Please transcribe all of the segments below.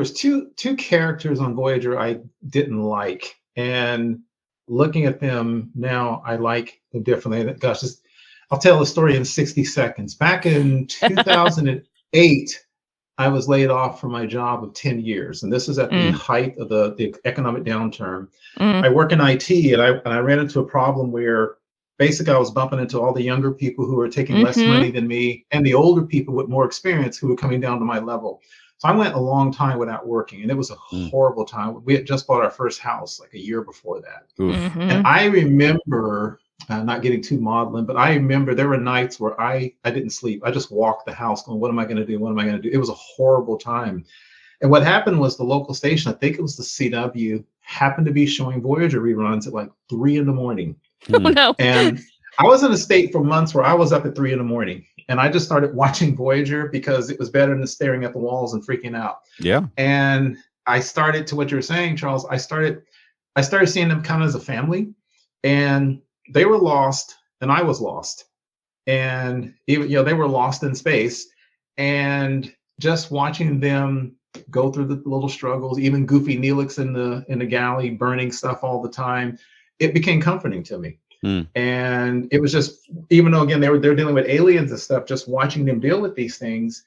was two characters on Voyager I didn't like, and looking at them now, I like them differently. Gosh, I'll tell the story in 60 seconds. Back in 2008, I was laid off from my job of 10 years, and this is at the height of the economic downturn. I work in IT, and I ran into a problem where basically I was bumping into all the younger people who were taking less money than me, and the older people with more experience who were coming down to my level. So I went a long time without working, and it was a horrible time. We had just bought our first house like a year before that. And I remember, not getting too maudlin, but I remember there were nights where I didn't sleep. I just walked the house going, what am I going to do? What am I going to do? It was a horrible time. And what happened was the local station, I think it was the CW, happened to be showing Voyager reruns at like 3 a.m. Oh, no. And I was in a state for months where I was up at 3 a.m. and I just started watching Voyager because it was better than staring at the walls and freaking out. Yeah. And I started, to what you were saying, Charles, I started seeing them kind of as a family, and they were lost and I was lost. And even, they were lost in space, and just watching them go through the little struggles, even Goofy Neelix in the galley burning stuff all the time, it became comforting to me. And it was just, even though again they're dealing with aliens and stuff, just watching them deal with these things,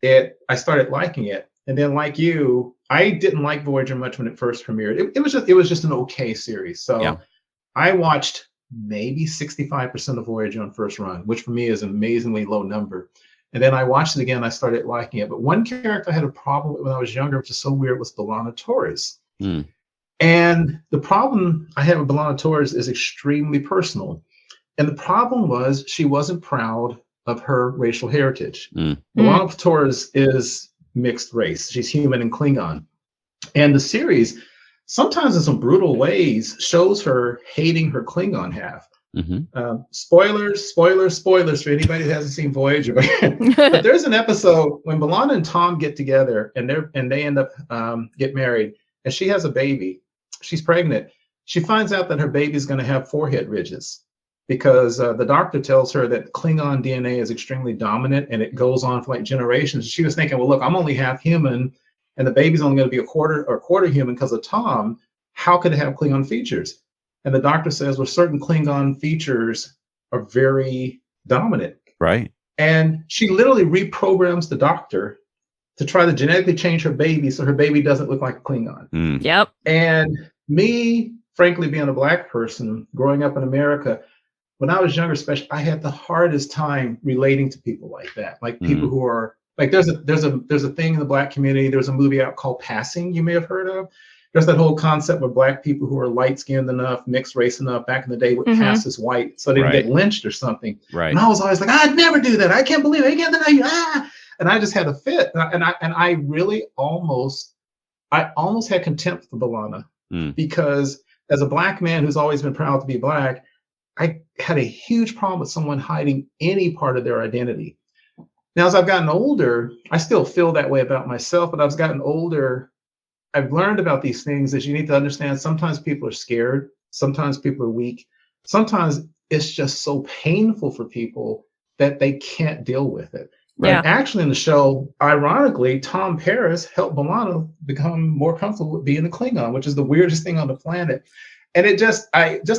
I started liking it. And then, like you, I didn't like Voyager much when it first premiered. It was just an okay series. So I watched maybe 65% of Voyager on first run, which for me is an amazingly low number. And then I watched it again, I started liking it. But one character I had a problem with when I was younger, which is so weird, was B'Elanna Torres. And the problem I had with B'Elanna Torres is extremely personal. And the problem was she wasn't proud of her racial heritage. B'Elanna Torres is mixed race. She's human and Klingon. And the series, sometimes in some brutal ways, shows her hating her Klingon half. Spoilers for anybody who hasn't seen Voyager. But there's an episode when B'Elanna and Tom get together and they end up get married, and she has a baby. She's pregnant. She finds out that her baby's going to have forehead ridges because the doctor tells her that Klingon DNA is extremely dominant and it goes on for like generations. She was thinking, well, look, I'm only half human and the baby's only going to be a quarter human because of Tom. How could it have Klingon features? And the doctor says, well, certain Klingon features are very dominant. Right. And she literally reprograms the doctor to try to genetically change her baby so her baby doesn't look like a Klingon. Yep. And me, frankly, being a Black person growing up in America, when I was younger, especially, I had the hardest time relating to people like that. Like people who are like, there's a thing in the Black community. There's a movie out called Passing, you may have heard of. There's that whole concept where Black people who are light-skinned enough, mixed race enough back in the day would pass as white so they didn't get lynched or something. Right. And I was always like, I'd never do that. I can't believe it. I can't deny you. And I just had a fit. And I really almost had contempt for B'Elanna because as a Black man who's always been proud to be Black, I had a huge problem with someone hiding any part of their identity. Now, as I've gotten older, I still feel that way about myself, but as I've gotten older, I've learned about these things that you need to understand. Sometimes people are scared. Sometimes people are weak. Sometimes it's just so painful for people that they can't deal with it. Yeah. And actually in the show, ironically, Tom Paris helped B'Elanna become more comfortable with being a Klingon, which is the weirdest thing on the planet. And just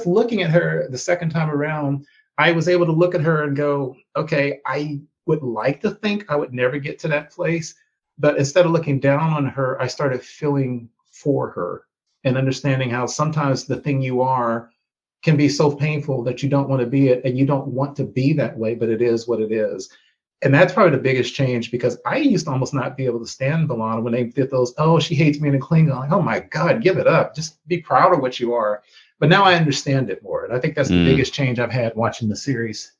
looking at her the second time around, I was able to look at her and go, okay, I would like to think I would never get to that place. But instead of looking down on her, I started feeling for her and understanding how sometimes the thing you are can be so painful that you don't want to be it, and you don't want to be that way, but it is what it is. And that's probably the biggest change, because I used to almost not be able to stand B'Elanna when they did those, oh, she hates me in a Klingon. Like, oh my God, give it up. Just be proud of what you are. But now I understand it more. And I think that's the biggest change I've had watching the series.